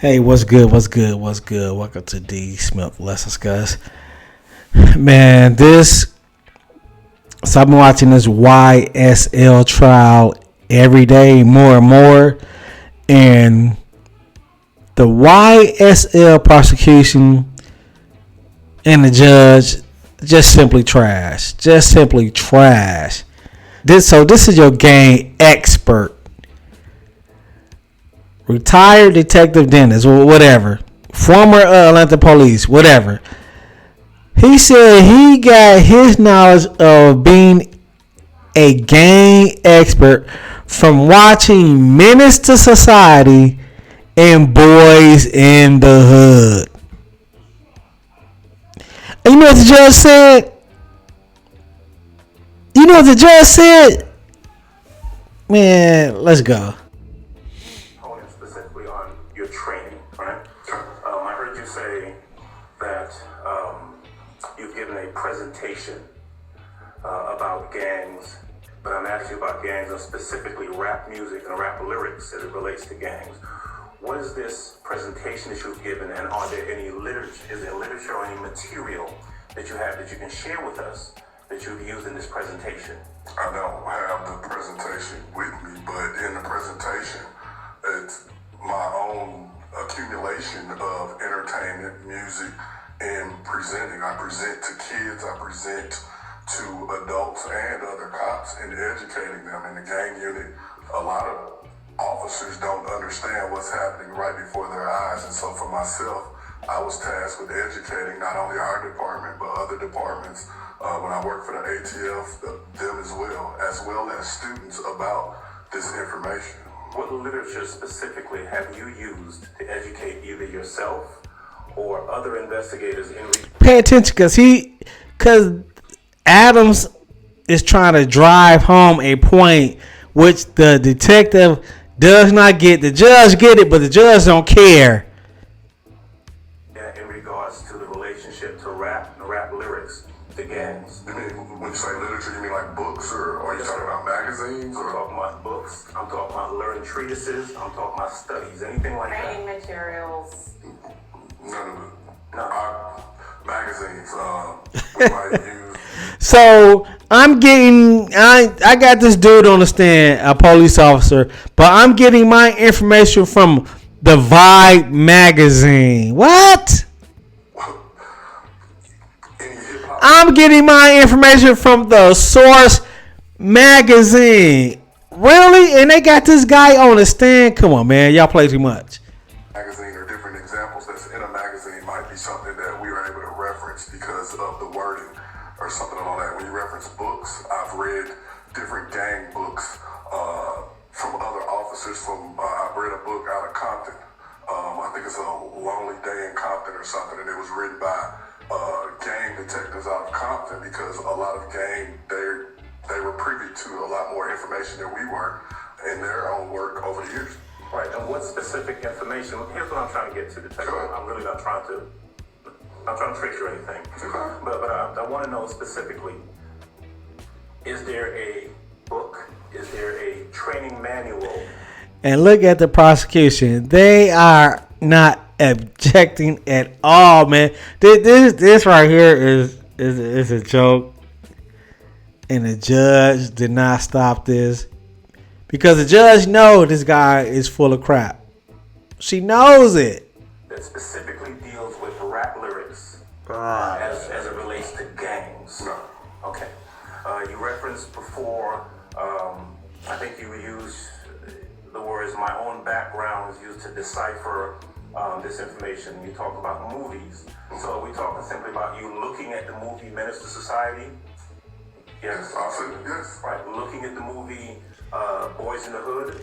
Hey, what's good? What's good? What's good? Welcome to D Smith. Let's discuss. Man, so I've been watching this YSL trial every day, more and more, and the YSL prosecution and the judge just simply trash. Just simply trash. This is your game expert. Retired detective Dennis, or whatever. Former Atlanta police, whatever. He said he got his knowledge of being a gang expert from watching Menace to Society and Boys in the Hood. And you know what the judge said? Man, let's go. Specifically on your training, right? I heard you say that you've given a presentation about gangs, but I'm asking you about gangs and specifically rap music and rap lyrics as it relates to gangs. What is this presentation that you've given, and are there any literature? Is there literature or any material that you have that you can share with us that you've used in this presentation? I don't have the presentation with me, but in the presentation, it's my own accumulation of entertainment, music, and presenting. I present to kids, I present to adults and other cops and educating them. In the gang unit, a lot of officers don't understand what's happening right before their eyes. And so for myself, I was tasked with educating not only our department, but other departments when I worked for the ATF, them as well as students about this information. What literature specifically have you used to educate either yourself or other investigators in? Pay attention, because Adams is trying to drive home a point which the detective does not get. The judge get it, but the judge don't care. In regards to the relationship to rap lyrics to gangs. You mean, when you say literature, you mean like books, or are you talking about magazines? I'm talking about books, I'm talking about learning treatises, I'm talking about studies, anything like that. Training materials. None of it. No. Magazines, we might use. So I got this dude on the stand, a police officer, but I'm getting my information from the Vibe magazine. What? I'm getting my information from the Source magazine. Really? And they got this guy on the stand? Come on, man. Y'all play too much. Magazine or different examples that's in a magazine might be something that we were able to reference because of the wording or something along that. When you reference books, I've read different gang books from other officers. I read a book out of Compton. I think it's A Lonely Day in Compton or something, and it was written by gang detectives out of Compton because a lot of gang, they were privy to a lot more information than we were in their own work over the years. Right, and what specific information? Here's what I'm trying to get to, Detective. I'm really not trying to trick you or anything. But I want to know specifically, is there a book? Is there a training manual? And look at the prosecution. They are not objecting at all, man. This right here is a joke. And the judge did not stop this. Because the judge knows this guy is full of crap. She knows it. That specifically deals with rap lyrics as it relates to gangs. No. Okay. You referenced before, I think you used the words, my own background is used to decipher this information. You talk about movies. So are we talking simply about you looking at the movie Menace to Society? Yes. Yes. Right. Looking at the movie Boys in the Hood.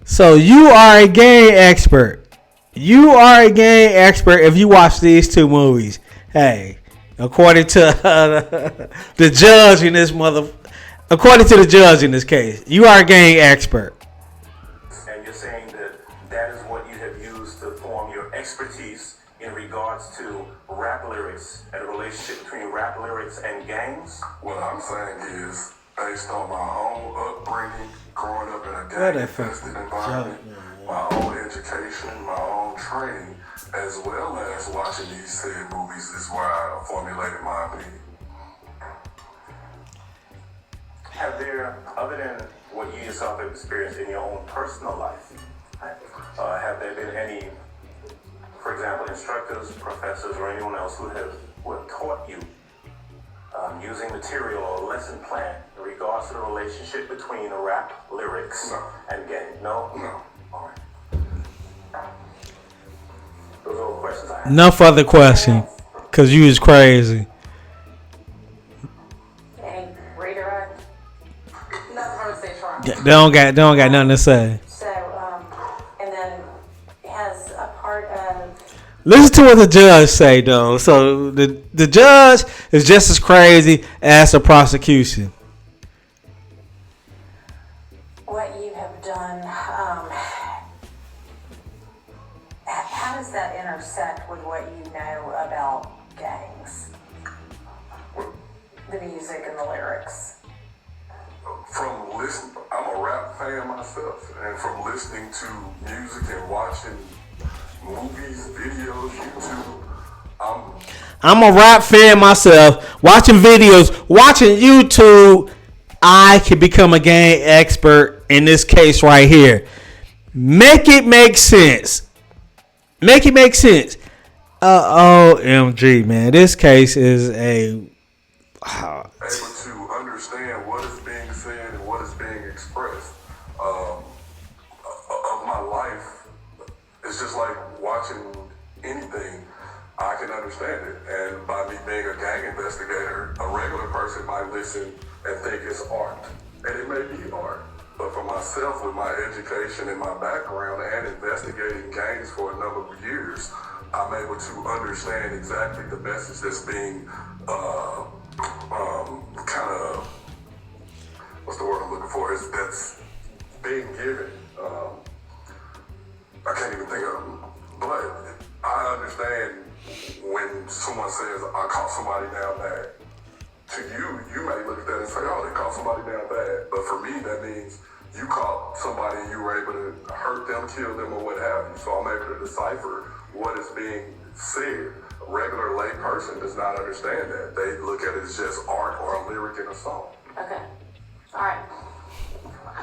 So you are a gang expert. You are a gang expert if you watch these two movies. Hey, according to the judge in this according to the judge in this case, you are a gang expert. And you're saying that is what you have used to form your expertise in regards to rap lyrics and the relationship between rap lyrics and gangs? What I'm saying is, based on my own upbringing, growing up in a gang-infested environment, my own education, my own training, as well as watching these said movies is where I formulated my opinion. Have there, other than what you yourself have experienced in your own personal life, have there been any, for example, instructors, professors, or anyone else who have taught you using material or lesson plan in regards to the relationship between rap lyrics and gang? No? No. All right. Those are all the questions I have. No further question, cause you is crazy. Any redirect? Nothing for the stage forum. Yeah, they don't got nothing to say. So, and then has a part of Listen to what the judge say though. So the judge is just as crazy as the prosecution. what you have done. How does that intersect with what you know about gangs? The music and the lyrics. From listening, I'm a rap fan myself, and from listening to music and watching movies, videos, YouTube, I'm a rap fan myself. Watching videos, watching YouTube, I can become a gang expert in this case right here. Make it make sense. Make it make sense. OMG, man. This case is able to understand what is being said and what is being expressed. Of my life, it's just like watching anything. I can understand it, and by me being a gang investigator, a regular person might listen and think it's art, and it may be art. But for myself, with my education and my background and investigating gangs for a number of years, I'm able to understand exactly the message that's being kind of, what's the word I'm looking for, is that's being given. I can't even think of them, but I understand when someone says, I caught somebody down bad. To you, you may look at that and say, oh, they caught somebody down bad. But for me, that means you caught somebody and you were able to hurt them, kill them, or what have you. So I'm able to decipher what is being said. A regular lay person does not understand that. They look at it as just art or a lyric in a song. Okay. All right.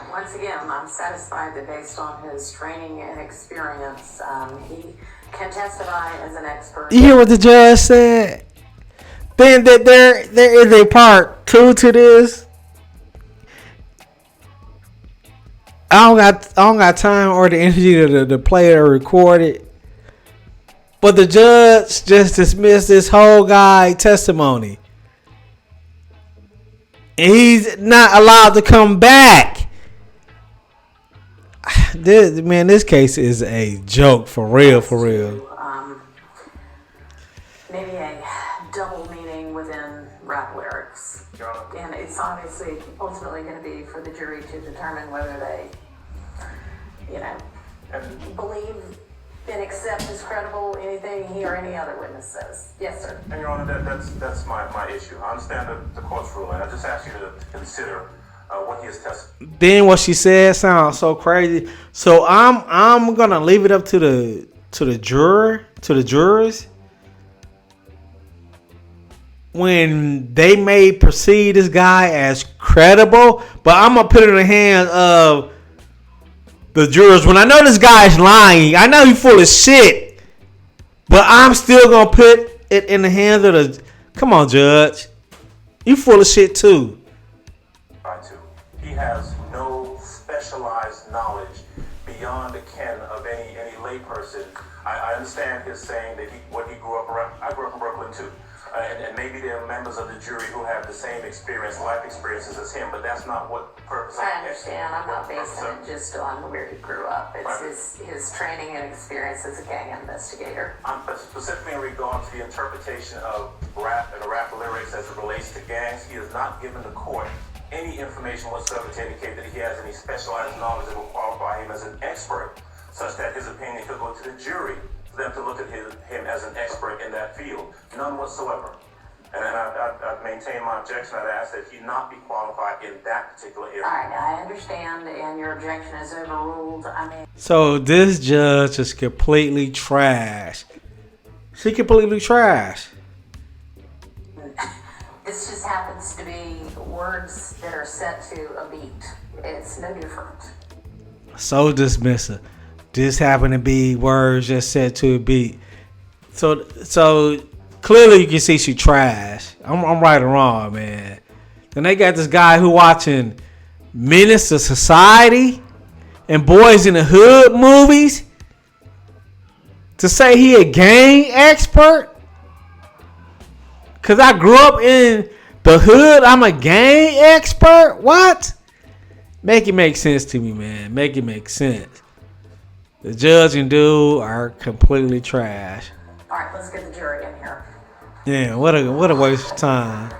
Once again, I'm satisfied that based on his training and experience, he can testify as an expert. You hear what the judge said? Then that there is a part 2 to this. I don't got time or the energy to play it or record it. But the judge just dismissed this whole guy testimony. And he's not allowed to come back. This case is a joke for real. Maybe a double meaning within rap lyrics. And it's obviously ultimately going to be for the jury to determine whether they, believe and accept as credible anything he or any other witness says. Yes, sir. And Your Honor, that's my issue. I understand the court's ruling. I just ask you to consider what he has testified. Then what she said sounds so crazy. So I'm gonna leave it up to the jurors when they may perceive this guy as credible, but I'm gonna put it in the hands of the jurors. When I know this guy is lying, I know he's full of shit, but I'm still gonna put it in the hands of the. Come on, judge, you full of shit too. He has no specialized knowledge beyond the ken of any layperson. I understand his saying that what he grew up around. I grew up in Brooklyn too. And maybe there are members of the jury who have the same life experiences as him, but that's not what purpose. I understand. I'm not basing it just on where he grew up. It's his training and experience as a gang investigator. Specifically in regard to the interpretation of rap and rap lyrics as it relates to gangs, he has not given the court any information whatsoever to indicate that he has any specialized knowledge that will qualify him as an expert, such that his opinion could go to the jury for them to look at him as an expert in that field. None whatsoever. And I'd maintain my objection. I'd ask that he not be qualified in that particular area. All right, I understand, and your objection is overruled. I mean, So this judge is completely trash. She completely trash. this just happens to be words that are set to a beat. It's no different. So dismissive. This happened to be words just set to a beat. So clearly you can see she trash. I'm right or wrong, man. Then they got this guy who watching Menace to Society and Boys in the Hood movies to say he a gang expert. Cause I grew up in the hood, I'm a gang expert. What? Make it make sense to me, man. Make it make sense. The judge and dude are completely trash. All right, let's get the jury in here. Yeah, what a waste of time.